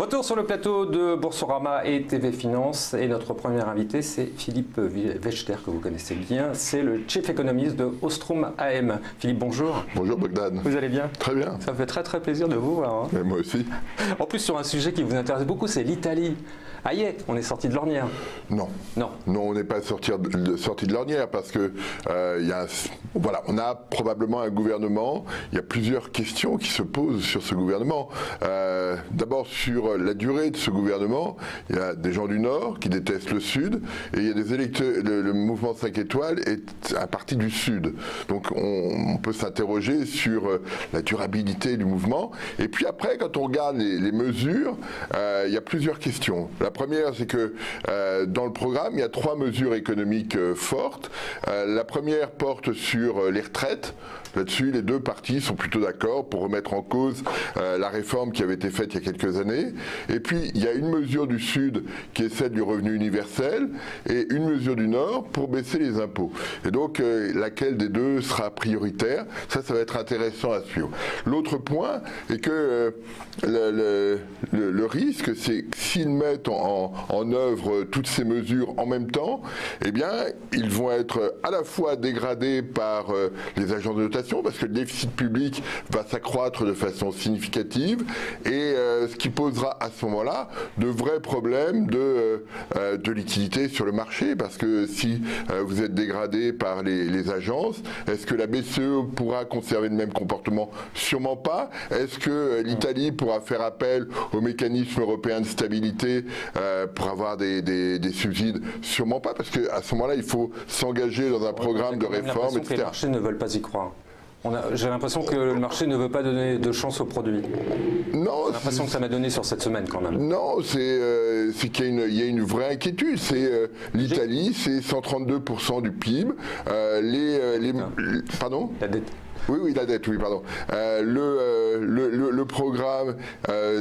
Retour sur le plateau de Boursorama et TV Finance. Et notre premier invité, c'est Philippe Wächter, que vous connaissez bien. C'est le Chief Economist de Ostrom AM. Philippe, bonjour. Bonjour Bogdan. Vous allez bien? Très bien. Ça me fait très plaisir de vous voir. Mais moi aussi. En plus, sur un sujet qui vous intéresse beaucoup, c'est l'Italie. Ah y est, on est sorti de l'ornière. Non. Non, on n'est pas sorti de l'ornière parce que voilà, on a probablement un gouvernement. Il y a plusieurs questions qui se posent sur ce gouvernement. D'abord sur la durée de ce gouvernement. Il y a des gens du Nord qui détestent le Sud et il y a des électeurs. Le mouvement 5 étoiles est un parti du Sud. Donc on peut s'interroger sur la durabilité du mouvement. Et puis après, quand on regarde les mesures, il y a plusieurs questions. La première, c'est que dans le programme, il y a 3 mesures économiques fortes. La première porte sur les retraites. Là-dessus, les deux partis sont plutôt d'accord pour remettre en cause la réforme qui avait été faite il y a quelques années. Et puis, il y a une mesure du Sud qui est celle du revenu universel et une mesure du Nord pour baisser les impôts. Et donc, laquelle des deux sera prioritaire? Ça va être intéressant à suivre. L'autre point est que le risque, c'est que s'ils mettent en œuvre toutes ces mesures en même temps, eh bien, ils vont être à la fois dégradés par les agences de notation, parce que le déficit public va s'accroître de façon significative, et ce qui posera à ce moment-là de vrais problèmes de liquidité sur le marché, parce que si vous êtes dégradé par les agences, est-ce que la BCE pourra conserver le même comportement? Sûrement pas. Est-ce que l'Italie pourra faire appel au mécanisme européen de stabilité pour avoir des subsides? Sûrement pas, parce qu'à ce moment-là, il faut s'engager dans un programme de réforme, etc. Les marchés ne veulent pas y croire. J'ai l'impression que le marché ne veut pas donner de chance aux produits. Non, j'ai l'impression que ça m'a donné sur cette semaine quand même. Non, c'est qu'il y a une vraie inquiétude. C'est l'Italie, c'est 132% du PIB. Pardon ? La dette. Oui, la dette, oui, pardon. Le programme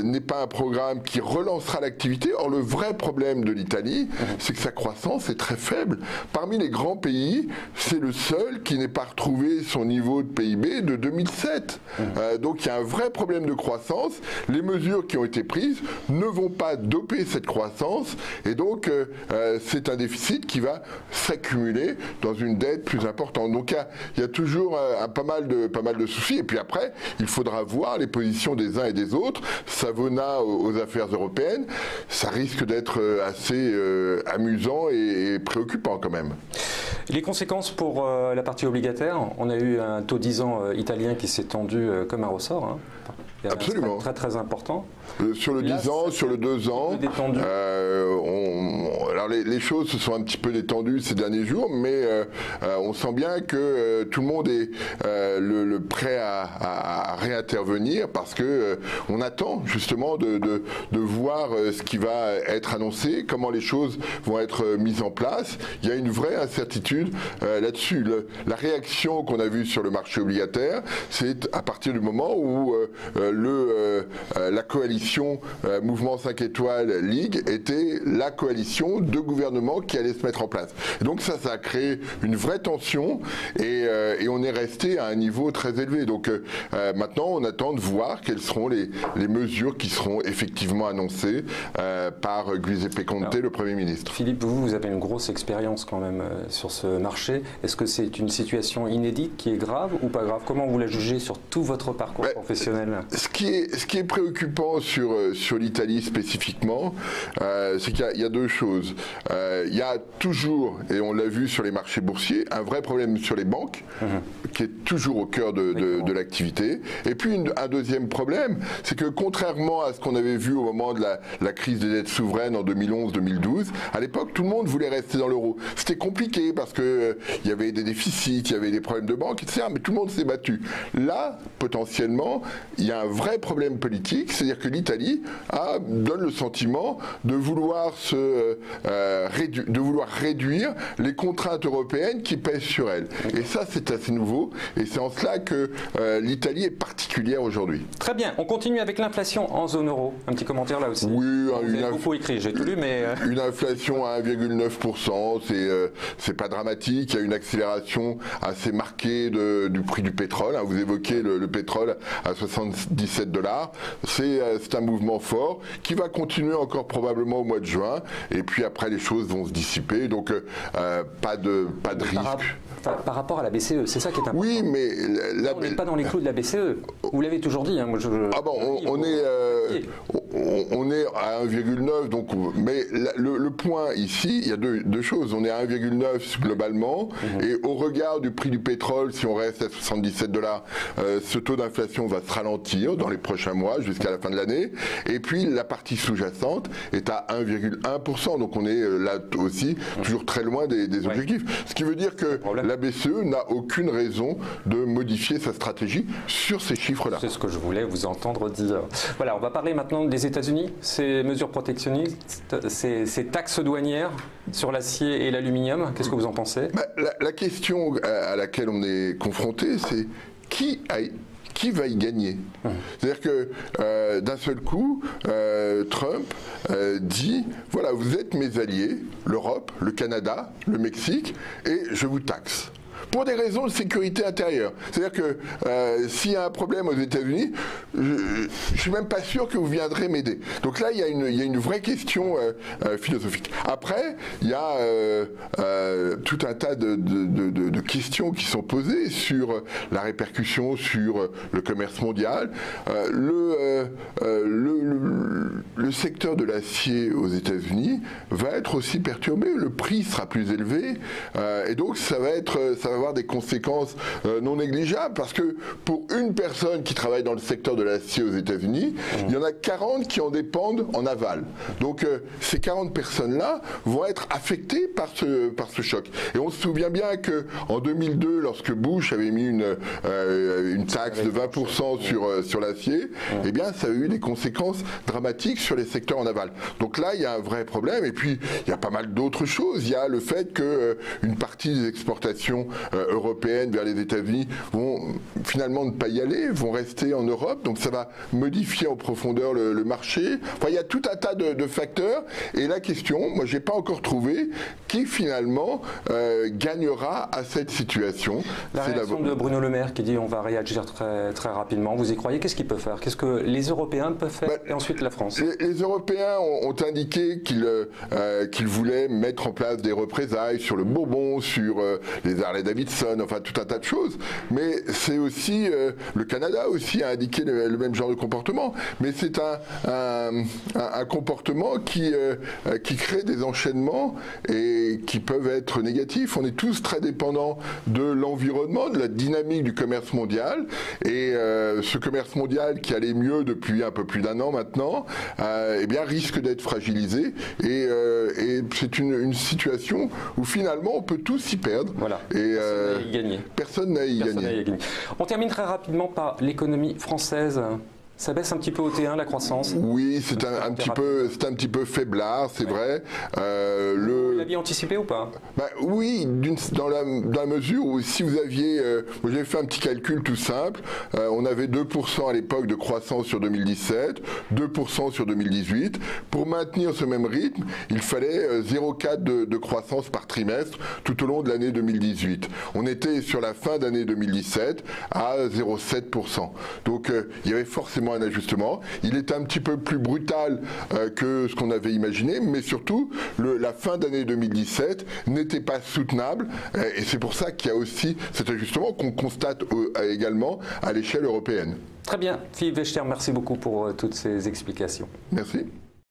n'est pas un programme qui relancera l'activité. Or, le vrai problème de l'Italie, c'est que sa croissance est très faible. Parmi les grands pays, c'est le seul qui n'ait pas retrouvé son niveau de PIB de 2007. Donc, il y a un vrai problème de croissance. Les mesures qui ont été prises ne vont pas doper cette croissance. Et donc, c'est un déficit qui va s'accumuler dans une dette plus importante. Donc, il y a toujours pas mal de soucis. Et puis après, il faudra voir les positions des uns et des autres. Savona aux affaires européennes, ça risque d'être assez amusant et préoccupant quand même. Les conséquences pour la partie obligataire, on a eu un taux 10 ans italien qui s'est tendu comme un ressort. Hein. Absolument. Très important. Sur le 10 ans, sur le 2 ans, alors les choses se sont un petit peu détendues ces derniers jours, mais on sent bien que tout le monde est prêt à réintervenir parce que on attend justement de voir ce qui va être annoncé, comment les choses vont être mises en place. Il y a une vraie incertitude là-dessus. La réaction qu'on a vue sur le marché obligataire, c'est à partir du moment où la coalition Mouvement 5 étoiles Ligue était la coalition de gouvernements qui allait se mettre en place. Et donc ça a créé une vraie tension et on est resté à un niveau très élevé. Donc maintenant on attend de voir quelles seront les mesures qui seront effectivement annoncées par Giuseppe Conte, le Premier ministre. Philippe, vous avez une grosse expérience quand même sur ce marché. Est-ce que c'est une situation inédite qui est grave ou pas grave? Comment vous la jugez sur tout votre parcours professionnel? Ce qui est préoccupant sur l'Italie spécifiquement, c'est qu'il y a deux choses. Il y a toujours, et on l'a vu sur les marchés boursiers, un vrai problème sur les banques, qui est toujours au cœur de l'activité. Et puis un deuxième problème, c'est que contrairement à ce qu'on avait vu au moment de la crise des dettes souveraines en 2011-2012, à l'époque, tout le monde voulait rester dans l'euro. C'était compliqué parce que il y avait des déficits, il y avait des problèmes de banque, etc. Mais tout le monde s'est battu. Là, potentiellement, il y a un vrai problème politique, c'est-à-dire que l'Italie donne le sentiment de vouloir se de vouloir réduire les contraintes européennes qui pèsent sur elle. Et ça, c'est assez nouveau. Et c'est en cela que l'Italie est particulière aujourd'hui. Très bien. On continue avec l'inflation en zone euro. Un petit commentaire là aussi. Oui, vous avez beaucoup écrit, j'ai tout lu, mais... Une inflation à 1,9%, c'est pas dramatique. Il y a une accélération assez marquée du prix du pétrole. Vous évoquez le pétrole à 77 $. C'est un mouvement fort qui va continuer encore probablement au mois de juin. Et puis après, les choses vont se dissiper. Donc, pas de risque. Par rapport à la BCE, c'est ça qui est important. Oui, mais... on n'est pas dans les clous de la BCE. Vous l'avez toujours dit. Hein, on est à 1,9, donc, mais le point ici, il y a deux choses. On est à 1,9 globalement, et au regard du prix du pétrole, si on reste à 77 $, ce taux d'inflation va se ralentir dans les prochains mois jusqu'à la fin de l'année. Et puis la partie sous-jacente est à 1,1%, donc on est là aussi toujours très loin des objectifs. Ce qui veut dire que la BCE n'a aucune raison de modifier sa stratégie sur ces chiffres-là. C'est ce que je voulais vous entendre dire. Voilà, on va parler maintenant des États-Unis, ces mesures protectionnistes, ces taxes douanières sur l'acier et l'aluminium. Qu'est-ce que vous en pensez? La question à laquelle on est confronté, c'est qui va y gagner? C'est-à-dire que d'un seul coup, Trump dit, voilà, vous êtes mes alliés, l'Europe, le Canada, le Mexique, et je vous taxe. Pour des raisons de sécurité intérieure. C'est-à-dire que s'il y a un problème aux États-Unis, je ne suis même pas sûr que vous viendrez m'aider. Donc là, il y a une vraie question philosophique. Après, il y a tout un tas de questions qui sont posées sur la répercussion sur le commerce mondial. Le secteur de l'acier aux États-Unis va être aussi perturbé. Le prix sera plus élevé. Et donc, ça va avoir des conséquences non négligeables, parce que pour une personne qui travaille dans le secteur de l'acier aux États-Unis, il y en a 40 qui en dépendent en aval. Donc ces 40 personnes-là vont être affectées par ce choc. Et on se souvient bien qu'en 2002, lorsque Bush avait mis une taxe de 20% sur l'acier, eh bien ça a eu des conséquences dramatiques sur les secteurs en aval. Donc là, il y a un vrai problème. Et puis, il y a pas mal d'autres choses. Il y a le fait qu'une partie des exportations européennes vers les États-Unis vont finalement ne pas y aller, vont rester en Europe, donc ça va modifier en profondeur le marché. Enfin, il y a tout un tas de facteurs, et la question, moi j'ai pas encore trouvé qui finalement gagnera à cette situation. La réaction de Bruno Le Maire qui dit on va réagir très, très rapidement, vous y croyez? Qu'est-ce qu'il peut faire? Qu'est-ce que les Européens peuvent faire? Et ensuite la France? Les Européens ont indiqué qu'ils voulaient mettre en place des représailles sur le Bourbon, sur les Harley-Davidson, enfin tout un tas de choses, mais c'est aussi, le Canada aussi a indiqué le même genre de comportement, mais c'est un comportement qui crée des enchaînements et qui peuvent être négatifs. On est tous très dépendants de l'environnement, de la dynamique du commerce mondial, et ce commerce mondial qui allait mieux depuis un peu plus d'un an maintenant, eh bien risque d'être fragilisé, et c'est une situation où finalement on peut tous y perdre. Voilà. Et personne n'a y gagné. On termine très rapidement par l'économie française. Ça baisse un petit peu au T1, la croissance? Oui, c'est un petit peu faiblard, c'est vrai. Vous l'aviez anticipé ou pas? Oui, dans la mesure où si vous aviez... j'ai fait un petit calcul tout simple. On avait 2% à l'époque de croissance sur 2017, 2% sur 2018. Pour maintenir ce même rythme, il fallait 0,4 de croissance par trimestre tout au long de l'année 2018. On était sur la fin d'année 2017 à 0,7%. Donc il y avait forcément un ajustement. Il est un petit peu plus brutal que ce qu'on avait imaginé, mais surtout, la fin d'année 2017 n'était pas soutenable, et c'est pour ça qu'il y a aussi cet ajustement qu'on constate également à l'échelle européenne. Très bien. Philippe Wechter, merci beaucoup pour toutes ces explications. Merci.